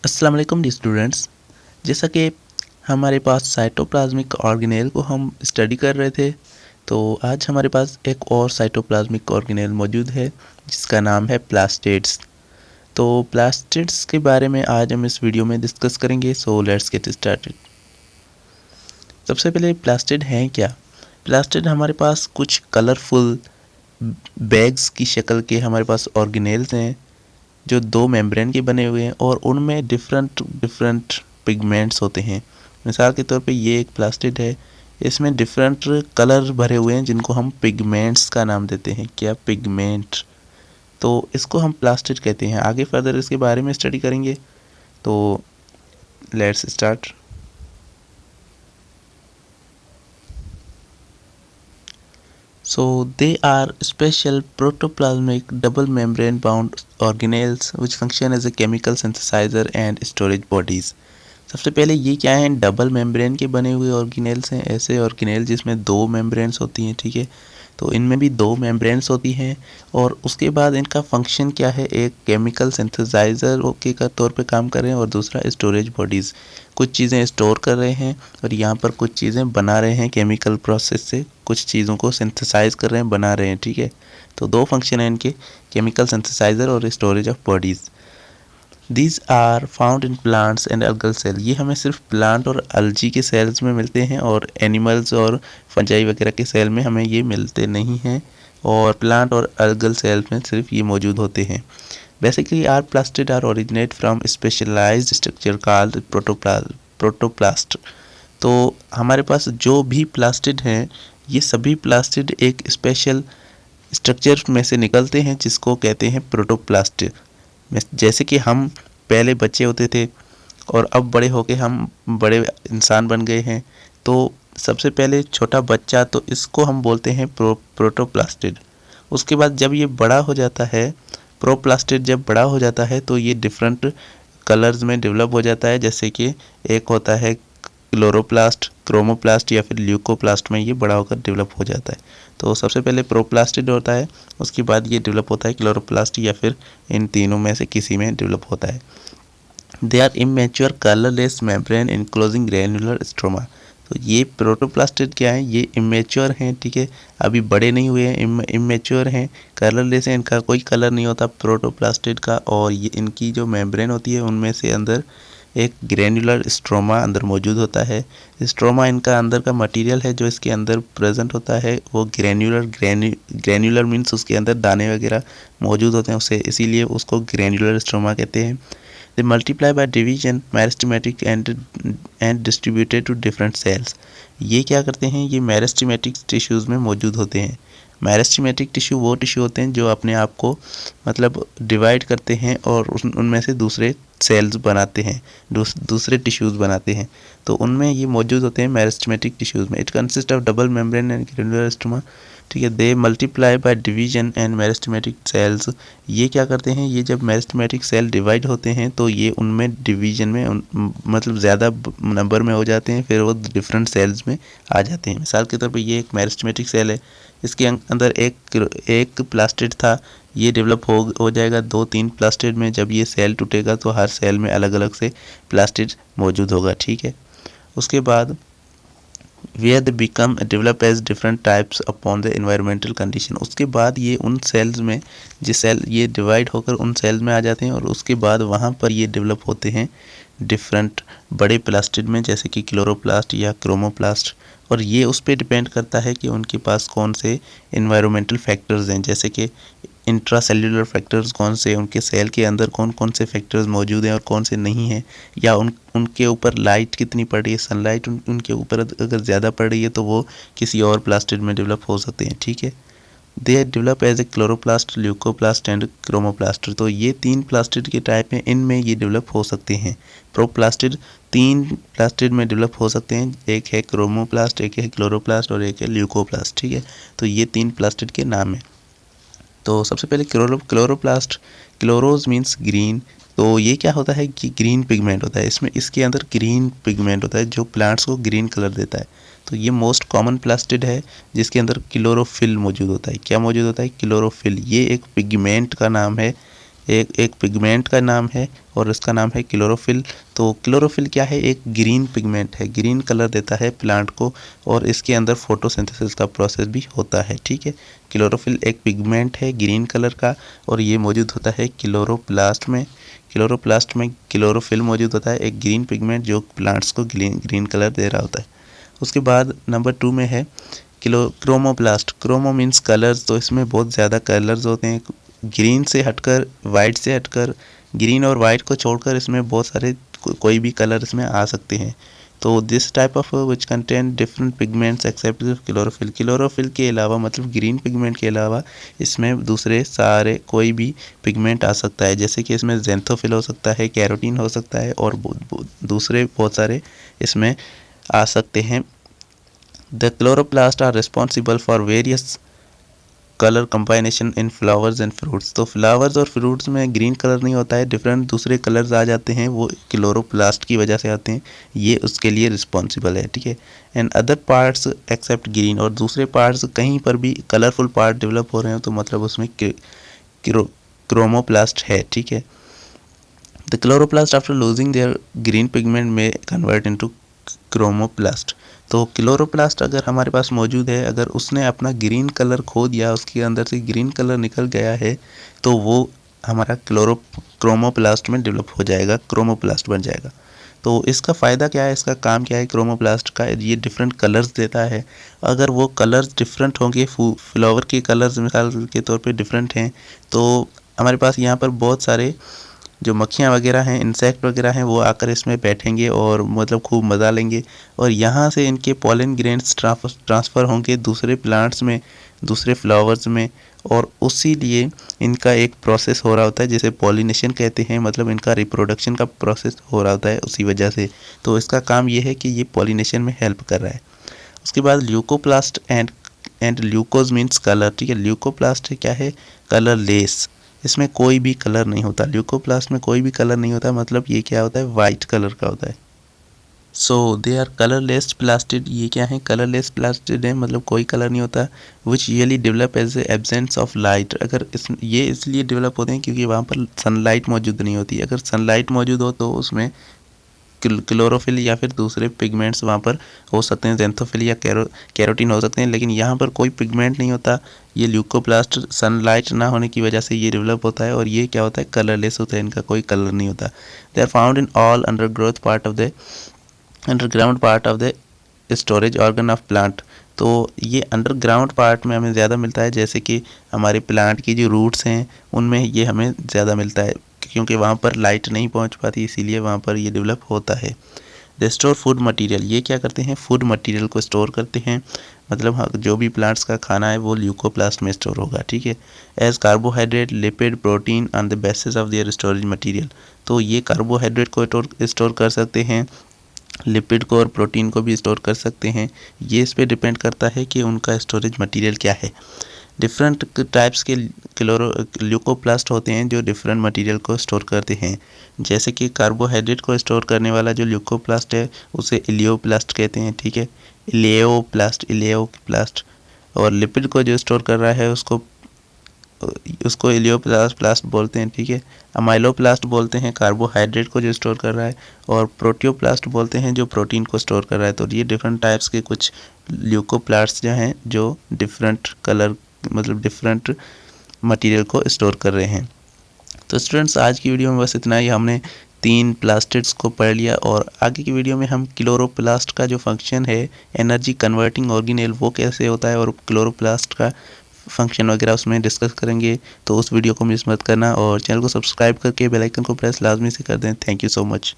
अस्सलाम वालेकुम D students. जैसा कि हमारे पास साइटोप्लाज्मिक ऑर्गेनेल को हम स्टडी कर रहे थे, तो आज हमारे पास एक और साइटोप्लाज्मिक ऑर्गेनेल मौजूद है जिसका नाम है प्लास्टिड्स। तो प्लास्टिड्स के बारे में आज हम इस वीडियो में डिस्कस करेंगे। So let's get started. सबसे पहले प्लास्टिड हैं क्या? प्लास्टिड हमारे पास कुछ कलरफुल बैग्स की शक्ल के हमारे पास ऑर्गेनेल्स हैं जो दो मेम्ब्रेन के बने हुए हैं और उनमें डिफरेंट डिफरेंट पिगमेंट्स होते हैं। मिसाल के तौर पे ये एक प्लास्टिड है, इसमें डिफरेंट कलर भरे हुए हैं जिनको हम पिगमेंट्स का नाम देते हैं। क्या? पिगमेंट। तो इसको हम प्लास्टिड कहते हैं। आगे फर्दर इसके बारे में स्टडी करेंगे। तो let's start. So they are special protoplasmic double membrane bound organelles which function as a chemical synthesizer and storage bodies. सबसे पहले ये क्या है? डबल मेम्ब्रेन के बने हुए ऑर्गेनेल्स हैं। ऐसे ऑर्गेनेल जिसमें दो मेम्ब्रेन्स होती हैं, ठीक है। तो इनमें भी दो मेम्ब्रेन्स होती हैं और उसके बाद इनका फंक्शन क्या है? एक केमिकल सिंथेसाइज़र के का तौर पे काम कर रहे हैं और दूसरा स्टोरेज बॉडीज़। कुछ चीज़ें स्टोर कर रहे हैं और यहाँ पर कुछ चीज़ें बना रहे हैं केमिकल प्रोसेस से, कुछ चीज़ों को सिंथेसाइज कर रहे हैं, बना रहे हैं, ठीक है। तो दो फंक्शन हैं इनके, केमिकल सिंथेसाइज़र और storage of bodies. These are found in plants and algal cell. ये हमें सिर्फ प्लांट और अलजी के सेल्स में मिलते हैं और एनिमल्स और फंजाई वगैरह के सेल में हमें ये मिलते नहीं हैं, और प्लांट और अल्गल सेल्स में सिर्फ ये मौजूद होते हैं। Basically are plastid are originate from specialized structure called protoplast. तो हमारे पास जो भी प्लास्टिड हैं, ये सभी प्लास्टिड एक स्पेशल स्ट्रक्चर में से निकलते हैं जिसको कहते हैं प्रोटोप्लास्ट। जैसे कि हम पहले बच्चे होते थे और अब बड़े होके हम बड़े इंसान बन गए हैं, तो सबसे पहले छोटा बच्चा, तो इसको हम बोलते हैं प्रोटोप्लास्टिड। उसके बाद जब ये बड़ा हो जाता है, प्रोप्लास्टिड जब बड़ा हो जाता है, तो ये डिफरेंट कलर्स में डेवलप हो जाता है। जैसे कि एक होता है क्लोरोप्लास्ट, क्रोमोप्लास्ट या फिर ल्यूकोप्लास्ट में ये बड़ा होकर डेवलप हो जाता है। तो सबसे पहले प्रोप्लास्टिड होता है, उसके बाद ये डेवलप होता है क्लोरोप्लास्ट या फिर इन तीनों में से किसी में डेवलप होता है। They are immature colourless membrane enclosing granular stroma. तो ये प्रोटोप्लास्टिड क्या है? ये इमेच्योर हैं, ठीक है, अभी बड़े नहीं हुए हैं, इमेच्योर हैं, कलरलेस हैं, इनका कोई कलर नहीं होता प्रोटोप्लास्टिड का। और ये इनकी जो मेम्ब्रेन होती है उनमें से अंदर एक ग्रैन्युलर स्ट्रोमा अंदर मौजूद होता है। स्ट्रोमा इनका अंदर का मटेरियल है जो इसके अंदर प्रेजेंट होता है, वो ग्रैन्युलर मीन्स उसके अंदर दाने वगैरह मौजूद होते हैं उसे, इसीलिए उसको ग्रैन्युलर स्ट्रोमा कहते हैं। They multiply by division meristematic and distributed to different cells. ये क्या करते हैं? ये मेरिस्टेमेटिक टिश्यूज़ में मौजूद होते हैं। मेरिस्टेमेटिक टिश्यू वो टिश्यू होते हैं जो अपने आप को मतलब डिवाइड करते हैं और उनमें से दूसरे सेल्स बनाते हैं, दूसरे टिश्यूज़ बनाते हैं। तो उनमें ये मौजूद होते हैं मेरिस्टेमेटिक टिश्यूज़ में। It consist of double membrane and granular stroma, ठीक है। दे multiply by division and meristematic cells. ये क्या करते हैं? ये जब मेरिस्टेमेटिक सेल डिवाइड होते हैं तो ये उनमें डिवीजन में मतलब ज़्यादा नंबर में हो जाते हैं, फिर वो डिफरेंट सेल्स में आ जाते हैं। मिसाल के तौर पे ये एक मेरिस्टेमेटिक सेल है, इसके अंदर एक प्लास्टिड था, ये डेवलप हो जाएगा 2-3 प्लास्टिड में। जब ये सेल टूटेगा तो हर सेल में अलग अलग से प्लास्टिड मौजूद होगा, ठीक है। उसके बाद where they become develop as different types upon the environmental condition। उसके बाद ये उन सेल्स में, जिस सेल ये डिवाइड होकर उन सेल्स में आ जाते हैं और उसके बाद वहाँ पर ये डेवलप होते हैं डिफरेंट बड़े प्लास्टिड में, जैसे कि क्लोरोप्लास्ट या क्रोमोप्लास्ट। और ये उस पर डिपेंड करता है कि उनके पास कौन से इन्वायरमेंटल फैक्टर्स हैं, जैसे कि इंट्रासेल्युलर फैक्टर्स कौन से, उनके सेल के अंदर कौन कौन से फैक्टर्स मौजूद हैं और कौन से नहीं हैं, या उनके ऊपर लाइट कितनी पड़ रही है, सनलाइट उनके ऊपर अगर ज़्यादा पड़ रही है तो वो किसी और प्लास्टिड में डेवलप हो सकते हैं, ठीक है। They develop as a chloroplast, leucoplast and chromoplast. तो ये 3 प्लास्टिड के टाइप हैं, इनमें ये डेवलप हो सकते हैं। प्रोप्लास्टिड 3 प्लास्टिड में डेवलप हो सकते हैं, एक है क्रोमोप्लास्ट, एक है क्लोरोप्लास्ट और एक है ल्यूकोप्लास्ट, ठीक है। तो ये 3 प्लास्टिड के नाम हैं। तो सबसे पहले क्लोरोप्लास्ट, क्लोरोज मीन्स ग्रीन। तो ये क्या होता है कि ग्रीन पिगमेंट होता है, इसके अंदर ग्रीन पिगमेंट होता है जो प्लांट्स को ग्रीन कलर देता है। तो ये मोस्ट कॉमन प्लास्टिड है जिसके अंदर क्लोरोफिल मौजूद होता है। क्या मौजूद होता है? क्लोरोफिल। ये एक पिगमेंट का नाम है एक पिगमेंट का नाम है और उसका नाम है क्लोरोफिल। तो क्लोरोफिल क्या है, एक ग्रीन पिगमेंट है, ग्रीन कलर देता है प्लांट को और इसके अंदर फोटोसिंथेसिस का प्रोसेस भी होता है। ठीक है, क्लोरोफिल एक पिगमेंट है ग्रीन कलर का और ये मौजूद होता है क्लोरोप्लास्ट में। क्लोरोप्लास्ट में क्लोरोफिल मौजूद होता है, एक ग्रीन पिगमेंट जो प्लांट्स को ग्रीन कलर दे रहा होता है। उसके बाद नंबर 2 में है क्रोमोप्लास्ट। क्रोमो मीन्स कलर्स, तो इसमें बहुत ज़्यादा कलर्स होते हैं। ग्रीन से हटकर, वाइट से हटकर, ग्रीन और वाइट को छोड़कर इसमें बहुत सारे कोई भी कलर इसमें आ सकते हैं। तो this type of which contain different pigments except chlorophyll. Chlorophyll के अलावा मतलब ग्रीन पिगमेंट के अलावा इसमें दूसरे सारे कोई भी पिगमेंट आ सकता है, जैसे कि इसमें ज़ैंथोफिल हो सकता है, कैरोटीन हो सकता है और दूसरे बहुत सारे इसमें आ सकते हैं। The chloroplasts are responsible for various colour combination in flowers and fruits. तो फ्लावर्स और फ्रूट्स में ग्रीन कलर नहीं होता है, डिफरेंट दूसरे कलर्स आ जाते हैं, वो क्लोरोप्लास्ट की वजह से आते हैं, ये उसके लिए रिस्पॉन्सिबल है। ठीक है, and other parts except green, और दूसरे पार्ट्स कहीं पर भी कलरफुल पार्ट डेवलप हो रहे हैं तो मतलब उसमें क्रोमोप्लास्ट है। ठीक है, the chloroplast after losing their green pigment में कन्वर्ट इनटू क्रोमोप्लास्ट। तो क्लोरोप्लास्ट अगर हमारे पास मौजूद है, अगर उसने अपना ग्रीन कलर खो दिया, उसके अंदर से ग्रीन कलर निकल गया है, तो वो हमारा क्रोमोप्लास्ट में डेवलप हो जाएगा, क्रोमोप्लास्ट बन जाएगा। तो इसका फ़ायदा क्या है, इसका काम क्या है क्रोमोप्लास्ट का, ये डिफरेंट कलर्स देता है। अगर वो कलर्स डिफरेंट होंगे, फ्लावर के कलर्स मिसाल के तौर पे डिफरेंट हैं, तो हमारे पास यहाँ पर बहुत सारे जो मक्खियाँ वगैरह हैं, इंसेक्ट वगैरह हैं, वो आकर इसमें बैठेंगे और मतलब खूब मज़ा लेंगे और यहाँ से इनके पॉलन ग्रेन्स ट्रांसफ़र होंगे दूसरे प्लांट्स में, दूसरे फ्लावर्स में, और उसी लिए इनका एक प्रोसेस हो रहा होता है जिसे पॉलिनेशन कहते हैं, मतलब इनका रिप्रोडक्शन का प्रोसेस हो रहा होता है उसी वजह से। तो इसका काम ये है कि ये पॉलिनेशन में हेल्प कर रहा है। उसके बाद ल्यूकोप्लास्ट एंड ल्यूकोज मीन्स कलर। ठीक है, ल्यूकोप्लास्ट क्या है, कलरलेस, इसमें कोई भी कलर नहीं होता, ल्यूकोप्लास्ट में कोई भी कलर नहीं होता, मतलब ये क्या होता है, वाइट कलर का होता है। सो दे आर कलरलेस प्लास्टिड, ये क्या है, कलरलेस प्लास्टिड है, मतलब कोई कलर नहीं होता। Which really develop as a absence of light, अगर ये इसलिए डेवलप होते हैं क्योंकि वहाँ पर सनलाइट मौजूद नहीं होती। अगर सनलाइट मौजूद हो तो उसमें क्लोरोफिल या फिर दूसरे पिगमेंट्स वहाँ पर हो सकते हैं, ज़ैंथोफिल या कैरोटीन हो सकते हैं, लेकिन यहाँ पर कोई पिगमेंट नहीं होता। ये ल्यूकोप्लास्ट सनलाइट ना होने की वजह से ये डेवलप होता है और ये क्या होता है, कलरलेस होता है, इनका कोई कलर नहीं होता। They are found in all underground part of the storage organ of plant. तो ये अंडरग्राउंड पार्ट में हमें ज़्यादा मिलता है, जैसे कि हमारे प्लांट की जो रूट्स हैं उनमें ये हमें ज़्यादा मिलता है, क्योंकि वहाँ पर लाइट नहीं पहुँच पाती, इसीलिए वहाँ पर ये डेवलप होता है। दे स्टोर फूड मटेरियल, ये क्या करते हैं, फूड मटेरियल को स्टोर करते हैं, मतलब जो भी प्लांट्स का खाना है वो ल्यूकोप्लास्ट में स्टोर होगा। ठीक है, as carbohydrate, lipid, protein on the basis of their storage material. तो ये कार्बोहाइड्रेट को स्टोर कर सकते हैं, लिपिड को और प्रोटीन को भी स्टोर कर सकते हैं, ये इस पे डिपेंड करता है कि उनका स्टोरेज मटेरियल क्या है। डिफरेंट टाइप्स के ल्यूकोप्लास्ट होते हैं जो डिफरेंट मटेरियल को स्टोर करते हैं, जैसे कि कार्बोहाइड्रेट को स्टोर करने वाला जो ल्यूकोप्लास्ट है उसे इलियोप्लास्ट कहते हैं। ठीक है, इलियोप्लास्ट, और लिपिड को जो स्टोर कर रहा है उसको इलियोप्लास्ट बोलते हैं। ठीक है, अमाइलोप्लास्ट बोलते हैं कार्बोहाइड्रेट को जो स्टोर कर रहा है, और प्रोटियोप्लास्ट बोलते हैं जो प्रोटीन को स्टोर कर रहा है। तो ये डिफरेंट टाइप्स के कुछ ल्यूकोप्लास्ट जो हैं जो डिफरेंट कलर मतलब डिफरेंट मटेरियल को स्टोर कर रहे हैं। तो स्टूडेंट्स, आज की वीडियो में बस इतना ही, हमने 3 प्लास्टिड्स को पढ़ लिया और आगे की वीडियो में हम क्लोरोप्लास्ट का जो फंक्शन है, एनर्जी कन्वर्टिंग ऑर्गेनेल, वो कैसे होता है और क्लोरोप्लास्ट का फंक्शन वगैरह उसमें डिस्कस करेंगे। तो उस वीडियो को मिस मत करना और चैनल को सब्सक्राइब करके बेल आइकन को प्रेस लाजमी से कर दें। Thank you so much.